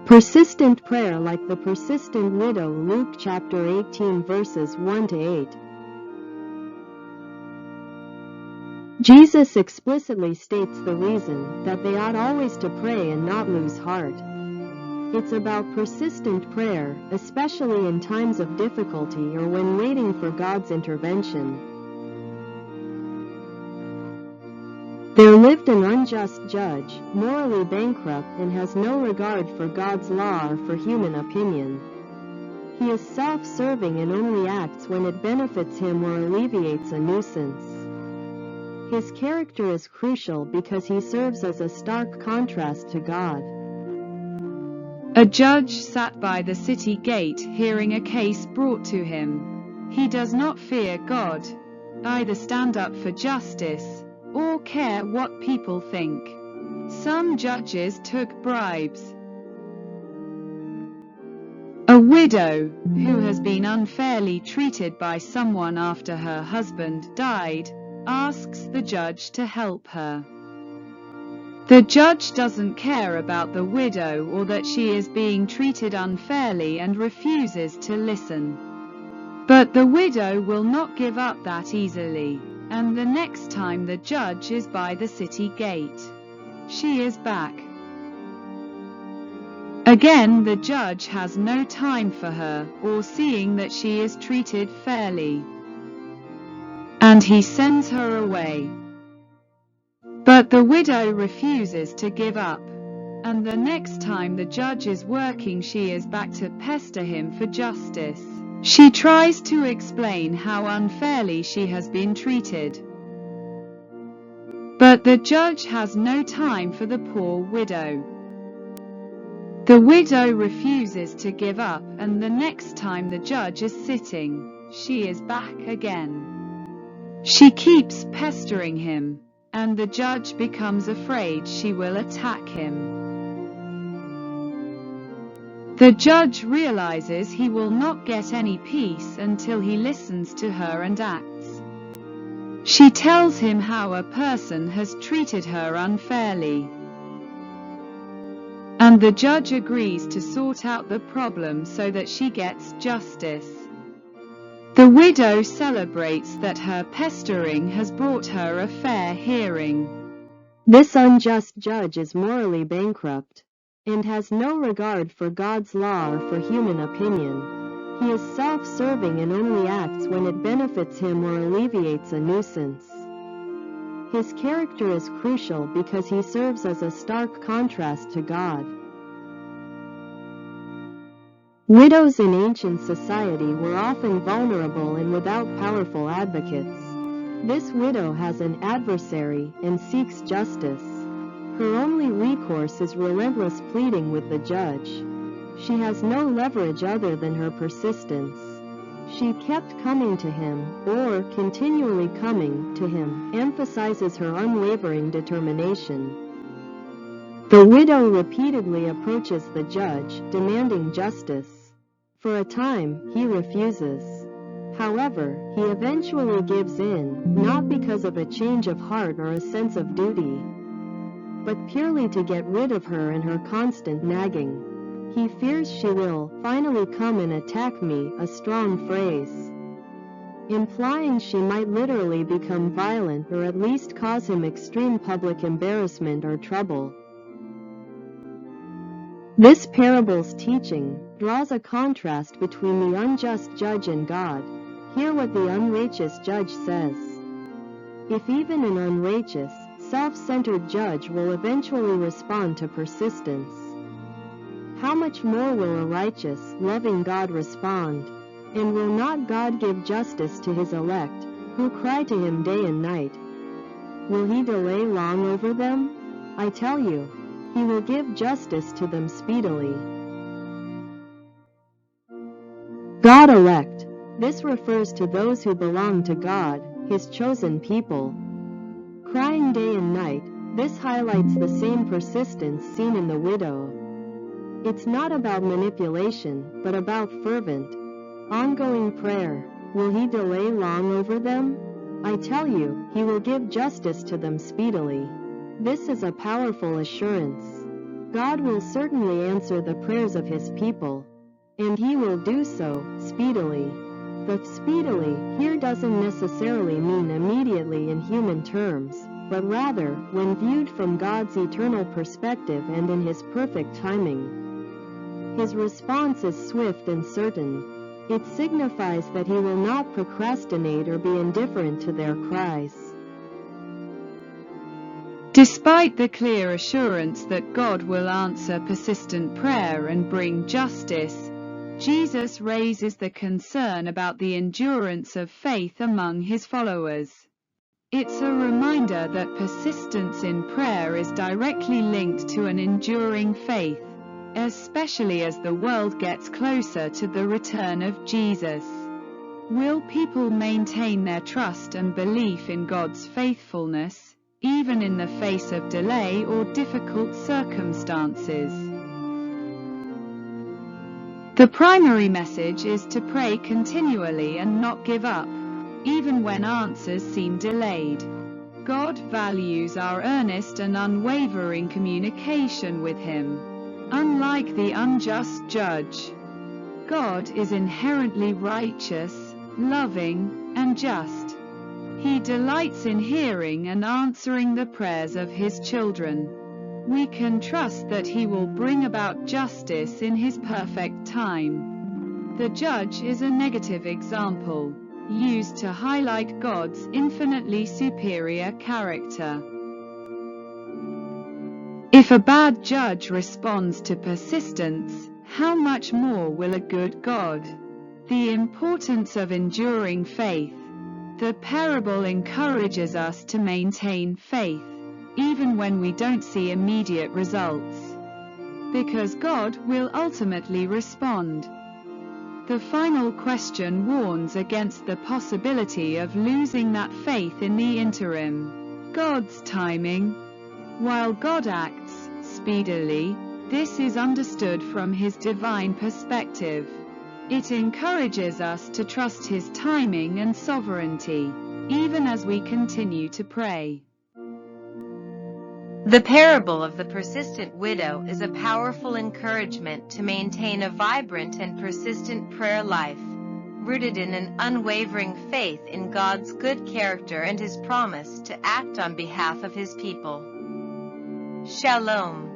Persistent prayer like the persistent widow. Luke chapter 18 verses 1 to 8. Jesus explicitly states the reason that they ought always to pray and not lose heart. It's about persistent prayer, especially in times of difficulty or when waiting for God's intervention. There lived an unjust judge, morally bankrupt and has no regard for God's law or for human opinion. He is self-serving and only acts when it benefits him or alleviates a nuisance. His character is crucial because he serves as a stark contrast to God. A judge sat by the city gate hearing a case brought to him. He does not fear God, either stand up for justice, or care what people think. Some judges took bribes. A widow, who has been unfairly treated by someone after her husband died, asks the judge to help her. The judge doesn't care about the widow or that she is being treated unfairly and refuses to listen. But the widow will not give up that easily, and the next time the judge is by the city gate, she is back. Again, the judge has no time for her or seeing that she is treated fairly, and he sends her away. But the widow refuses to give up, and the next time the judge is working, she is back to pester him for justice. She tries to explain how unfairly she has been treated. But the judge has no time for the poor widow. The widow refuses to give up, and the next time the judge is sitting, she is back again. She keeps pestering him, and the judge becomes afraid she will attack him. The judge realizes he will not get any peace until he listens to her and acts. She tells him how a person has treated her unfairly, and the judge agrees to sort out the problem so that she gets justice. The widow celebrates that her pestering has brought her a fair hearing. This unjust judge is morally bankrupt and has no regard for God's law or for human opinion. He is self-serving and only acts when it benefits him or alleviates a nuisance. His character is crucial because he serves as a stark contrast to God. Widows in ancient society were often vulnerable and without powerful advocates. This widow has an adversary and seeks justice. Her only recourse is relentless pleading with the judge. She has no leverage other than her persistence. She kept coming to him, or continually coming to him, emphasizes her unwavering determination. The widow repeatedly approaches the judge, demanding justice. For a time, he refuses. However, he eventually gives in, not because of a change of heart or a sense of duty, but purely to get rid of her and her constant nagging. He fears she will finally come and attack me, a strong phrase, implying she might literally become violent or at least cause him extreme public embarrassment or trouble. This parable's teaching draws a contrast between the unjust judge and God. Hear what the unrighteous judge says. If even an unrighteous, self-centered judge will eventually respond to persistence, how much more will a righteous, loving God respond? And will not God give justice to his elect, who cry to him day and night? Will he delay long over them? I tell you, he will give justice to them speedily. God elect. This refers to those who belong to God, his chosen people. Crying day and night, this highlights the same persistence seen in the widow. It's not about manipulation, but about fervent, ongoing prayer. Will he delay long over them? I tell you, he will give justice to them speedily. This is a powerful assurance. God will certainly answer the prayers of His people, and He will do so speedily. The speedily here doesn't necessarily mean immediately in human terms, but rather when viewed from God's eternal perspective and in His perfect timing. His response is swift and certain. It signifies that He will not procrastinate or be indifferent to their cries. Despite the clear assurance that God will answer persistent prayer and bring justice, Jesus raises the concern about the endurance of faith among His followers. It's a reminder that persistence in prayer is directly linked to an enduring faith, especially as the world gets closer to the return of Jesus. Will people maintain their trust and belief in God's faithfulness, even in the face of delay or difficult circumstances? The primary message is to pray continually and not give up, even when answers seem delayed. God values our earnest and unwavering communication with Him. Unlike the unjust judge, God is inherently righteous, loving, and just. He delights in hearing and answering the prayers of His children. We can trust that He will bring about justice in His perfect time. The judge is a negative example, used to highlight God's infinitely superior character. If a bad judge responds to persistence, how much more will a good God? The importance of enduring faith. The parable encourages us to maintain faith, even when we don't see immediate results, because God will ultimately respond. The final question warns against the possibility of losing that faith in the interim. God's timing. While God acts speedily, this is understood from His divine perspective. It encourages us to trust His timing and sovereignty, even as we continue to pray. The parable of the persistent widow is a powerful encouragement to maintain a vibrant and persistent prayer life, rooted in an unwavering faith in God's good character and His promise to act on behalf of His people. Shalom.